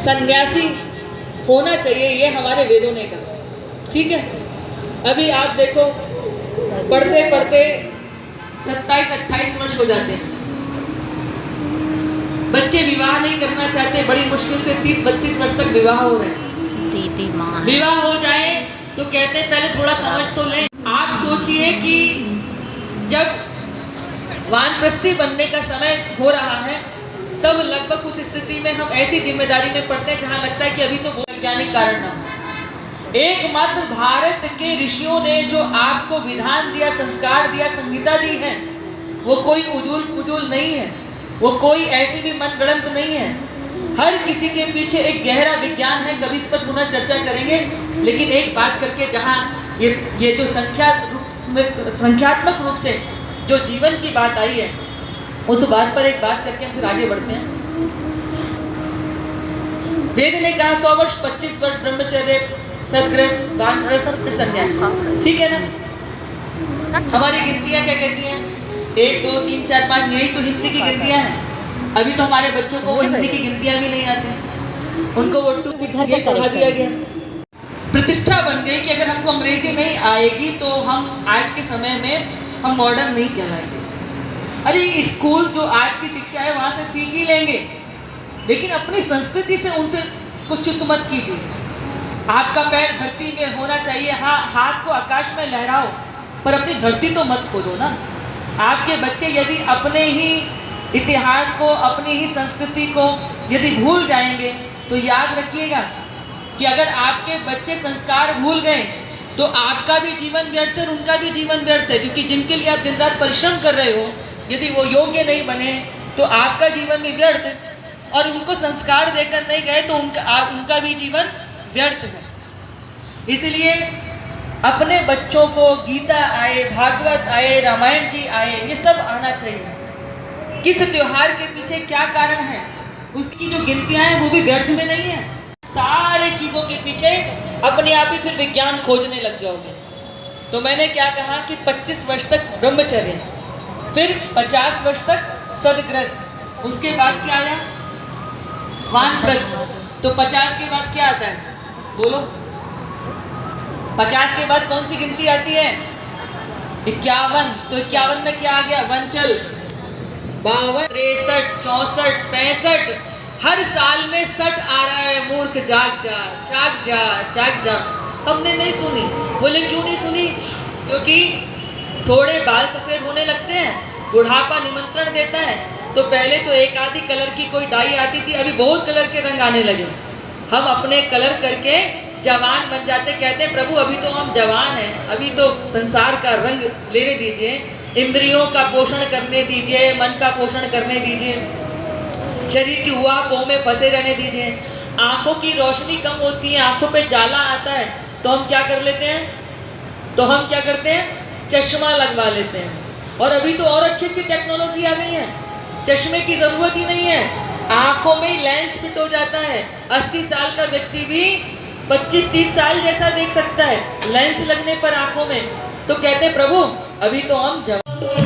सन्यासी होना चाहिए, ये हमारे वेदों ने कहा। ठीक है, अभी आप देखो पढ़ते पढ़ते 27-28 वर्ष हो जाते हैं, बच्चे विवाह नहीं करना चाहते, बड़ी मुश्किल से 30-32 वर्ष तक विवाह हो रहे हैं। दीदी माँ विवाह हो जाए तो कहते हैं पहले थोड़ा समझ तो लें। आप सोचिए कि जब वानप्रस्थी बनने का समय हो रहा है तब लगभग उस स्थिति में हम ऐसी जिम्मेदारी में पड़ते हैं जहां लगता है कि अभी तो वैज्ञानिक कारण ना हो। एकमात्र भारत के ऋषियों ने जो आपको विधान दिया, संस्कार दिया, संहिता दी है, वो कोई उजूल नहीं है, वो कोई ऐसी भी मनगढ़ंत नहीं है। हर किसी के पीछे एक गहरा विज्ञान है, कभी इस पर पुनः चर्चा करेंगे। लेकिन एक बात करके, जहां ये जो संख्यात्मक रूप से जो जीवन की बात आई है, उस बात पर एक बात करके हम फिर आगे बढ़ते हैं। वेद ने कहा 100 वर्ष, 25 वर्ष ब्रह्मचर्य, सदगृहस्थ, वानप्रस्थ, फिर सन्यास। ठीक है ना? हमारी गिनतियां क्या कहती हैं? 1 2 3 4 5, यही तो हिंदी की गिनतियां हैं। अभी तो हमारे बच्चों को वो हिंदी की गिनतियां भी नहीं आती, उनको वो पढ़ा दिया गया। प्रतिष्ठा बन गई कि अगर हमको अंग्रेजी नहीं आएगी तो हम आज के समय में हम मॉडर्न नहीं कहलाएंगे। अरे स्कूल जो आज की शिक्षा है वहां से सीख ही लेंगे, लेकिन अपनी संस्कृति से उनसे कुछ च्युत मत कीजिए। आपका पैर धरती में होना चाहिए, हाँ, हाथ को आकाश में लहराओ, पर अपनी धरती तो मत खोदो ना। आपके बच्चे यदि अपने ही इतिहास को, अपनी ही संस्कृति को यदि भूल जाएंगे तो याद रखिएगा कि अगर आपके बच्चे संस्कार भूल गए तो आपका भी जीवन व्यर्थ है, उनका भी जीवन व्यर्थ है। क्योंकि जिनके लिए आप दिन रात परिश्रम कर रहे हो, यदि वो योग्य नहीं बने तो आपका जीवन भी व्यर्थ है, और उनको संस्कार देकर नहीं गए तो उनका भी जीवन व्यर्थ है। इसलिए अपने बच्चों को गीता आए, भागवत आए, रामायण जी आए, ये सब आना चाहिए। किस त्योहार के पीछे क्या कारण है, उसकी जो गिनतियां हैं वो भी व्यर्थ में नहीं है। सारे चीजों के पीछे अपने आप ही फिर विज्ञान खोजने लग जाओगे। तो मैंने क्या कहा कि 25 वर्ष तक ब्रह्मचर्य, फिर 50 वर्ष तक सदगृहस्थ, उसके बाद क्या आया? वानप्रस्थ। तो 50 के बाद क्या आता है? बोलो। 50 के बाद कौन सी गिनती आती है? 51। तो 51 में क्या आ गया? वंचल। 52, 63, 64, 65, हर साल में 60 आ रहा है। मूर्ख जाग जा, जाग जा, जाग जा। हमने नहीं सुनी। बोले क्यों नहीं सुनी? क्योंकि थोड़े बाल सफेद होने लगते हैं, बुढ़ापा निमंत्रण देता है। तो पहले तो एक आधी कलर की कोई डाई आती थी, अभी बहुत कलर के रंग आने लगे। हम अपने कलर करके जवान बन जाते, कहते हैं प्रभु अभी तो हम जवान हैं, अभी तो संसार का रंग लेने दीजिए, इंद्रियों का पोषण करने दीजिए, मन का पोषण करने दीजिए, शरीर की हुआ पोह में फंसे रहने दीजिए। आंखों की रोशनी कम होती है, आंखों पे जाला आता है, तो हम क्या कर लेते हैं? तो हम क्या करते हैं? चश्मा लगवा लेते हैं। और अभी तो और अच्छी अच्छी टेक्नोलॉजी आ गई है, चश्मे की जरूरत ही नहीं है, आंखों में लेंस फिट हो जाता है। 80 साल का व्यक्ति भी 25-30 साल जैसा देख सकता है लेंस लगने पर आंखों में। तो कहते हैं प्रभु अभी तो हम जवान